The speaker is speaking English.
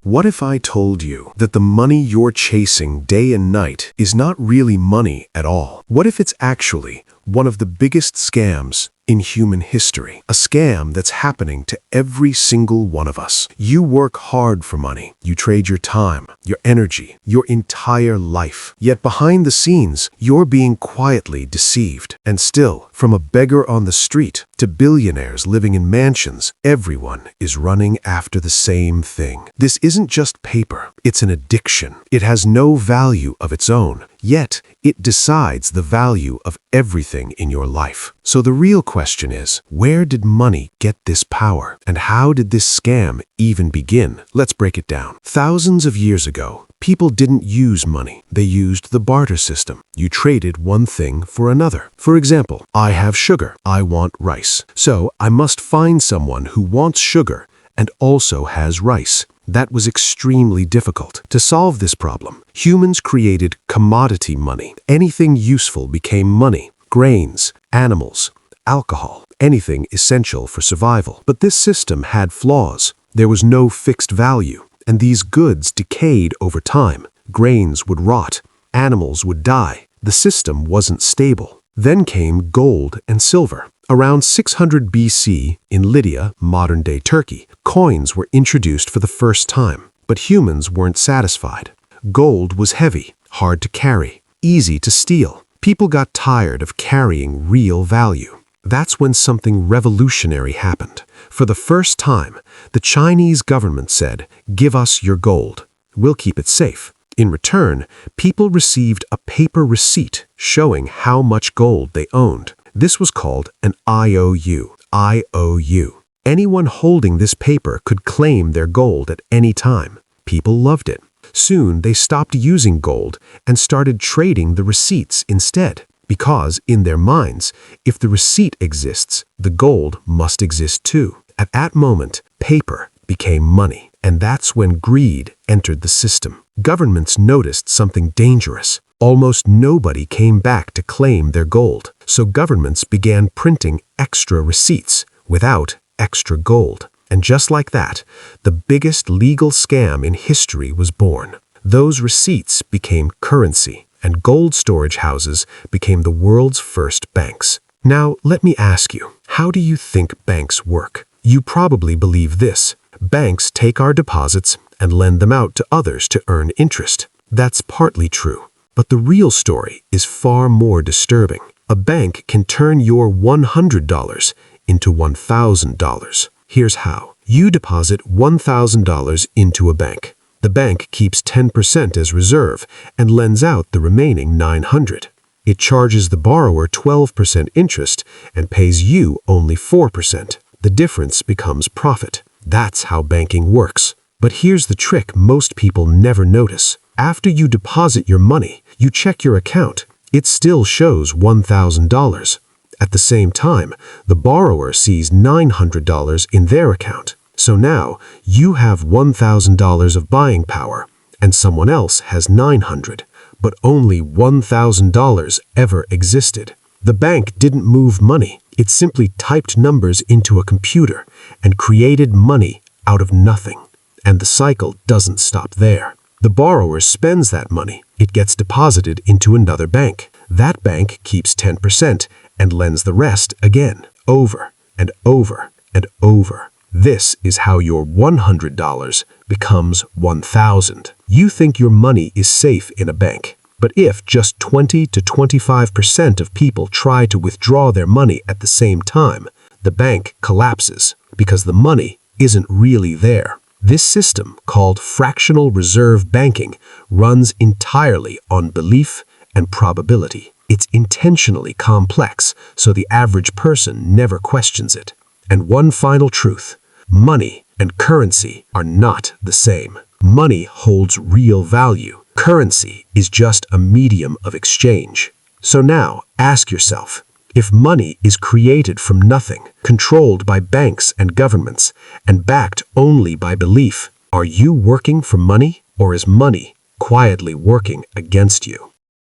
What if I told you that the money you're chasing day and night is not really money at all? What if it's actually one of the biggest scams in human history? A scam that's happening to every single one of us. You work hard for money. You trade your time, your energy, your entire life. Yet behind the scenes, you're being quietly deceived. And still, from a beggar on the street to billionaires living in mansions, everyone is running after the same thing. This isn't just paper. It's an addiction. It has no value of its own. Yet, it decides the value of everything in your life. So the real question is, where did money get this power? And how did this scam even begin? Let's break it down. Thousands of years ago, people didn't use money. They used the barter system. You traded one thing for another. For example, I have sugar. I want rice. So I must find someone who wants sugar and also has rice. That was extremely difficult. To solve this problem, humans created commodity money. Anything useful became money. Grains, animals, alcohol, anything essential for survival. But this system had flaws. There was no fixed value, and these goods decayed over time. Grains would rot. Animals would die. The system wasn't stable. Then came gold and silver. Around 600 BC, in Lydia, modern-day Turkey, coins were introduced for the first time. But humans weren't satisfied. Gold was heavy, hard to carry, easy to steal. People got tired of carrying real value. That's when something revolutionary happened. For the first time, the Chinese government said, "Give us your gold. We'll keep it safe." In return, people received a paper receipt showing how much gold they owned. This was called an IOU. IOU. Anyone holding this paper could claim their gold at any time. People loved it. Soon, they stopped using gold and started trading the receipts instead. Because, in their minds, if the receipt exists, the gold must exist too. At that moment, paper became money. And that's when greed entered the system. Governments noticed something dangerous. Almost nobody came back to claim their gold. So governments began printing extra receipts without extra gold. And just like that, the biggest legal scam in history was born. Those receipts became currency, and gold storage houses became the world's first banks. Now, let me ask you, how do you think banks work? You probably believe this. Banks take our deposits and lend them out to others to earn interest. That's partly true. But the real story is far more disturbing. A bank can turn your $100 into $1,000. Here's how. You deposit $1,000 into a bank. The bank keeps 10% as reserve and lends out the remaining $900. It charges the borrower 12% interest and pays you only 4%. The difference becomes profit. That's how banking works. But here's the trick most people never notice. After you deposit your money, you check your account. It still shows $1,000. At the same time, the borrower sees $900 in their account. So now, you have $1,000 of buying power, and someone else has $900, but only $1,000 ever existed. The bank didn't move money. It simply typed numbers into a computer and created money out of nothing. And the cycle doesn't stop there. The borrower spends that money. It gets deposited into another bank. That bank keeps 10% and lends the rest again, over and over and over. This is how your $100 becomes $1,000. You think your money is safe in a bank. But if just 20 to 25% of people try to withdraw their money at the same time, the bank collapses because the money isn't really there. This system, called fractional reserve banking, runs entirely on belief and probability. It's intentionally complex, so the average person never questions it. And one final truth, money and currency are not the same. Money holds real value. Currency is just a medium of exchange. So now, ask yourself, if money is created from nothing, controlled by banks and governments, and backed only by belief, are you working for money, or is money quietly working against you?